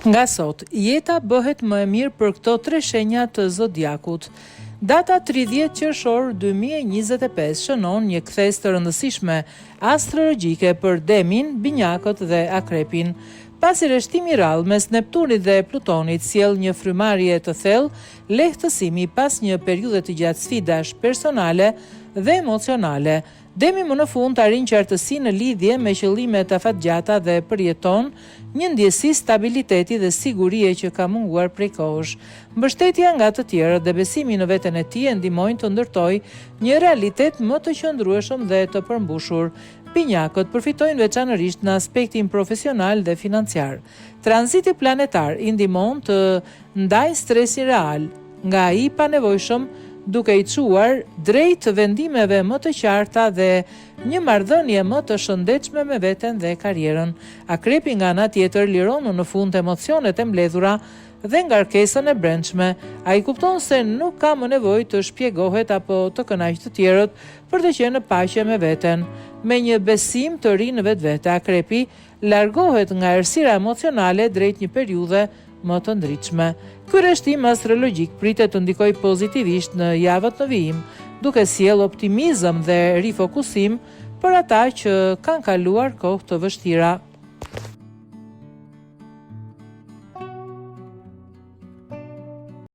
Nga sot, jeta bëhet më e mirë për këto 3 shenja të zodiakut. Data 30 qershor 2025 shënon një kthes të rëndësishme astrologjike për Demin, Binjakët dhe Akrepin. Pasi rreshtimi i rrallë mes Neptunit dhe Plutonit sjell një frymarrje të thellë, lehtësimi pas një periudhe të gjatë sfidash personale dhe emocionale. Demi më në fund arrin qartësi në lidhje me qëllime të afatgjata dhe përjeton një ndjesi stabiliteti dhe sigurie që ka munguar prej kohësh. Mbështetja nga të tjerët dhe besimi në veten e tij e ndihmojnë të ndërtojë një realitet më të qëndrueshëm dhe të përmbushur. Binjakët përfitojnë veçanërisht në aspektin profesional dhe financiar. Tranziti planetar i ndihmon të ndajë stresin real nga ai i panevojshëm, duke i çuar drejt vendimeve më të qarta dhe një marrëdhënie më të shëndetshme me veten dhe karrierën. Akrepi nga ana tjetër liron në fund emocionet e mbledhura dhe ngarkesën e brendshme. Ai kupton se nuk ka më nevojë të shpjegohet apo të kënaqë të tjerët për të qenë në paqe me veten. Me një besim të ri në vetvete, Akrepi largohet nga errësira emocionale drejt një periudhe më të ndritshme. Ky rreshtim astrologjik pritet të ndikojë pozitivisht në javët në vijim, duke sjellë optimizëm dhe rifokusim për ata që kanë kaluar kohë të vështira.